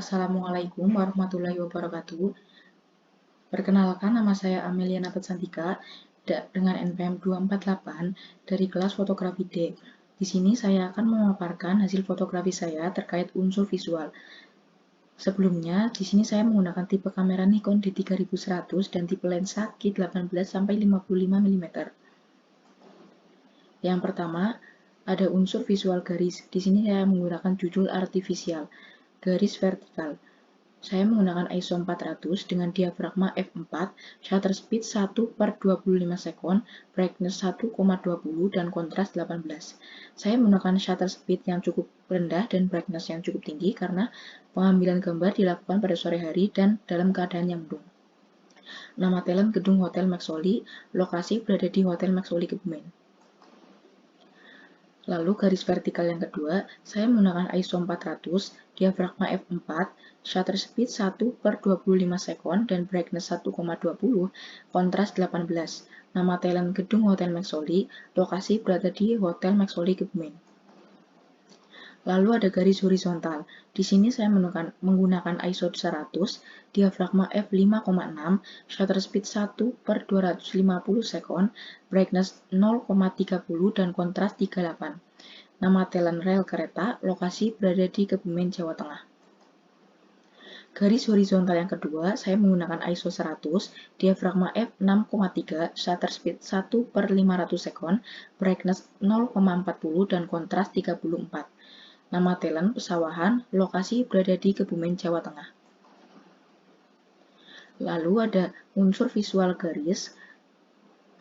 Assalamualaikum warahmatullahi wabarakatuh. Perkenalkan, nama saya Amelia Napetsantika dengan NPM 248 dari kelas fotografi D. Di sini saya akan memaparkan hasil fotografi saya terkait unsur visual. Sebelumnya, di sini saya menggunakan tipe kamera Nikon D3100 dan tipe lensa kit 18-55 mm. Yang pertama, ada unsur visual garis. Di sini saya menggunakan judul artifisial, garis vertikal. Saya menggunakan ISO 400 dengan diafragma f4, shutter speed 1/25 sekon, brightness 1,20 dan kontras 18. Saya menggunakan shutter speed yang cukup rendah dan brightness yang cukup tinggi karena pengambilan gambar dilakukan pada sore hari dan dalam keadaan yang mendung. Nama talent gedung Hotel Maxoli, lokasi berada di Hotel Maxoli Kebumen. Lalu garis vertikal yang kedua, saya menggunakan ISO 400, diafragma f4, shutter speed 1/25 sekon dan brightness 1,20, kontras 18. Nama talent gedung Hotel Maxoli, lokasi berada di Hotel Maxoli Kebumen. Lalu ada garis horizontal. Di sini saya menggunakan ISO 100, diafragma f5,6, shutter speed 1/250 sekon, brightness 0,30 dan kontras 38. Nama talent rel kereta, lokasi berada di Kebumen, Jawa Tengah. Garis horizontal yang kedua, saya menggunakan ISO 100, diafragma f6,3, shutter speed 1/500 sekon, brightness 0,40 dan kontras 34. Nama talent pesawahan, lokasi berada di Kebumen, Jawa Tengah. Lalu ada unsur visual garis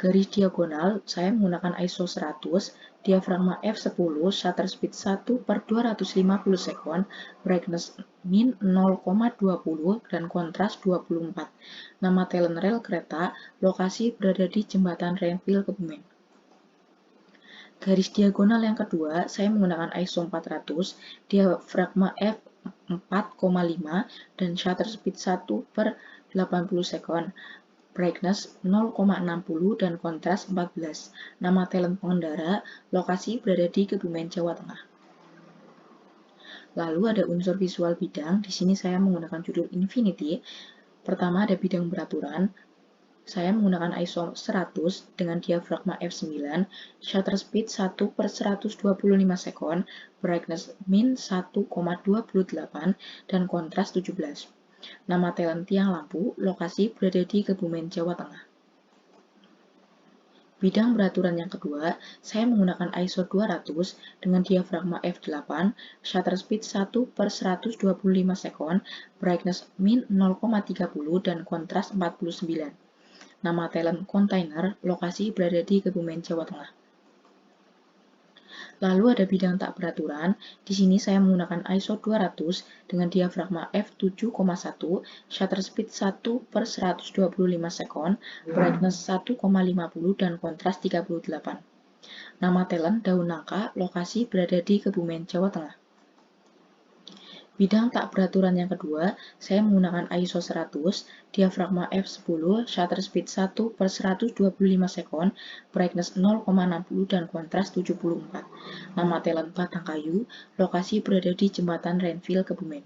diagonal, saya menggunakan ISO 100, diafragma f10, shutter speed 1/250 sekon, brightness min 0,20 dan kontras 24. Nama talent rel kereta, lokasi berada di Jembatan Renville, Kebumen. Garis diagonal yang kedua, saya menggunakan ISO 400, diafragma f4,5 dan shutter speed 1/80 sekon, brightness 0,60 dan kontras 14. Nama talent pengendara, lokasi berada di Kebumen, Jawa Tengah. Lalu ada unsur visual bidang, di sini saya menggunakan judul Infinity. Pertama ada bidang beraturan, saya menggunakan ISO 100 dengan diafragma f9, shutter speed 1/125 sekon, brightness min 1,28 dan kontras 17. Nama talent tiang lampu, lokasi berada di Kebumen, Jawa Tengah. Bidang beraturan yang kedua, saya menggunakan ISO 200 dengan diafragma f8, shutter speed 1/125 sekon, brightness min 0,30 dan kontras 49. Nama talent kontainer, lokasi berada di Kebumen, Jawa Tengah. Lalu ada bidang tak beraturan, di sini saya menggunakan ISO 200 dengan diafragma f7,1, shutter speed 1/125 sekon, brightness 1,50 dan kontras 38. Nama talent daun nangka, lokasi berada di Kebumen, Jawa Tengah. Bidang tak beraturan yang kedua, saya menggunakan ISO 100, diafragma f10, shutter speed 1/125 sekon, brightness 0,60 dan kontras 74. Nama talent batang kayu, lokasi berada di Jembatan Renville, Kebumen.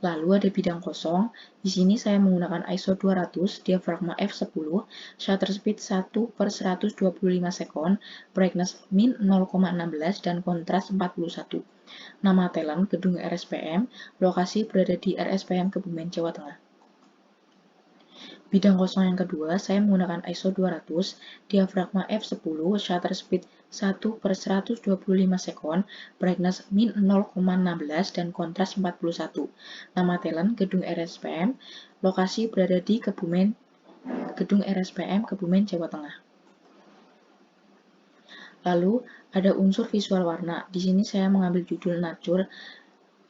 Lalu ada bidang kosong, di sini saya menggunakan ISO 200, diafragma f10, shutter speed 1/125 sekon, brightness min 0,16 dan kontras 41. Nama talent gedung RSPM, lokasi berada di RSPM Kebumen, Jawa Tengah. Bidang kosong yang kedua, saya menggunakan ISO 200, diafragma f10, shutter speed 1/125 sekon, brightness min 0,16 dan kontras 41. Nama talent gedung RSPM, lokasi berada di gedung RSPM Kebumen, Jawa Tengah. Lalu ada unsur visual warna. Di sini saya mengambil judul nature.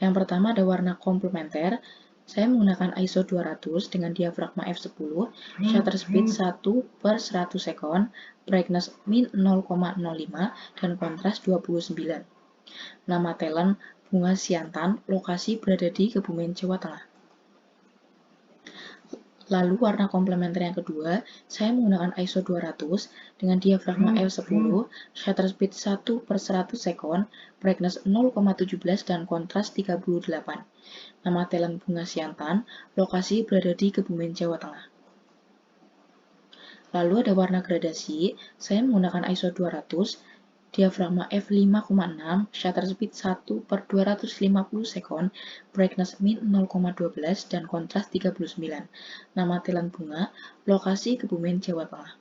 Yang pertama ada warna komplementer. Saya menggunakan ISO 200 dengan diafragma f10, shutter speed 1/100 sekon, brightness min 0,05 dan kontras 29. Nama talent bunga siantan, lokasi berada di Kebumen, Jawa Tengah. Lalu warna komplementer yang kedua, saya menggunakan ISO 200 dengan diafragma f10, shutter speed 1/100 sekon, brightness 0,17 dan kontras 38. Nama talent bunga Siantan, lokasi berada di Kebumen, Jawa Tengah. Lalu ada warna gradasi, saya menggunakan ISO 200, diafragma f5,6, shutter speed 1/250 sekon, brightness min 0,12 dan kontras 39. Nama talent bunga, lokasi Kebumen, Jawa Tengah.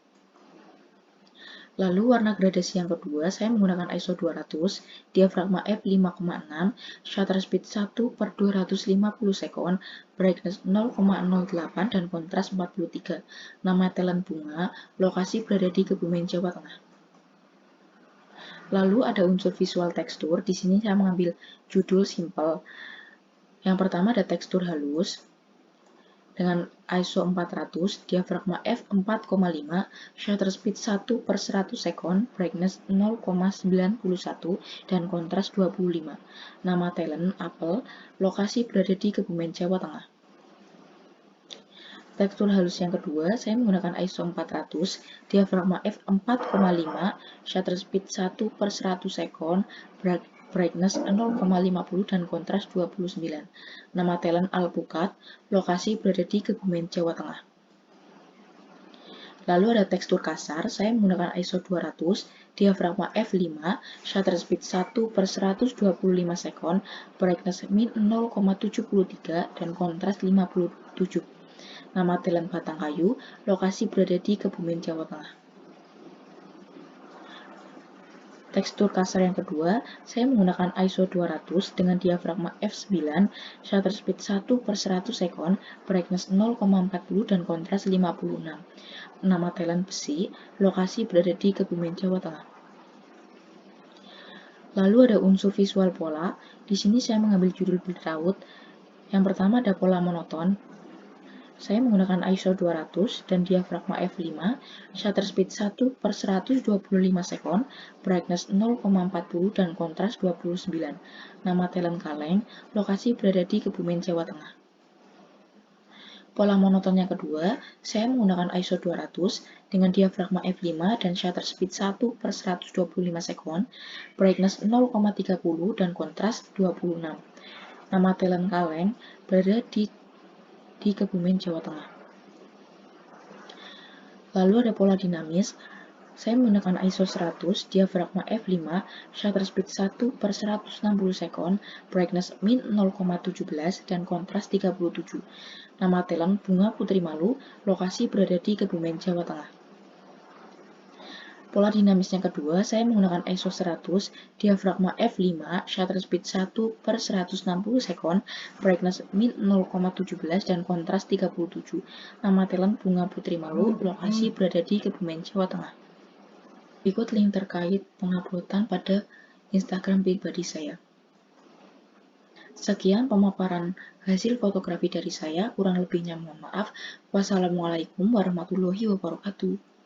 Lalu warna gradasi yang kedua, saya menggunakan ISO 200, diafragma f5,6, shutter speed 1/250 sekon, brightness 0,08 dan kontras 43. Nama talent bunga, lokasi berada di Kebumen, Jawa Tengah. Lalu ada unsur visual tekstur, di sini saya mengambil judul simple. Yang pertama ada tekstur halus, dengan ISO 400, diafragma f4,5, shutter speed 1/100 sekon, brightness 0,91 dan kontras 25. Nama talent Apple, lokasi berada di Kebumen, Jawa Tengah. Tekstur halus yang kedua, saya menggunakan ISO 400, diafragma f4,5, shutter speed 1/100 sekon, brightness 0,50 dan kontras 29. Nama talent Alpukat, lokasi berada di Kebumen, Jawa Tengah. Lalu ada tekstur kasar, saya menggunakan ISO 200, diafragma f5, shutter speed 1/125 sekon, brightness min 0,73 dan kontras 57. Nama talent Batang Kayu, lokasi berada di Kebumen, Jawa Tengah. Tekstur kasar yang kedua, saya menggunakan ISO 200 dengan diafragma f9, shutter speed 1/100 sekon, brightness 0,40 dan kontras 56. Nama talent Besi, lokasi berada di Kebumen, Jawa Tengah. Lalu ada unsur visual pola, di sini saya mengambil judul bertaut. Yang pertama ada pola monoton. Saya menggunakan ISO 200 dan diafragma f5, shutter speed 1/125 sekon, brightness 0,40 dan kontras 29. Nama talent Kaleng, lokasi berada di Kebumen, Jawa Tengah. Pola monoton yang kedua, saya menggunakan ISO 200 dengan diafragma f5 dan shutter speed 1/125 sekon, brightness 0,30 dan kontras 26. Nama talent Kaleng berada di Kebumen, Jawa Tengah. Lalu ada pola dinamis, saya menggunakan ISO 100, diafragma f5, shutter speed 1/160 sekon, brightness min 0,17 dan kontras 37. Nama talent Bunga Putri Malu, lokasi berada di Kebumen, Jawa Tengah. Pola dinamis yang kedua, saya menggunakan ISO 100, diafragma f5, shutter speed 1/160 sekon, brightness min 0,17 dan kontras 37. Nama talent Bunga Putri Malu, lokasi berada di Kebumen, Jawa Tengah. Berikut link terkait penguploadan pada Instagram pribadi saya. Sekian pemaparan hasil fotografi dari saya, kurang lebihnya mohon maaf. Wassalamualaikum warahmatullahi wabarakatuh.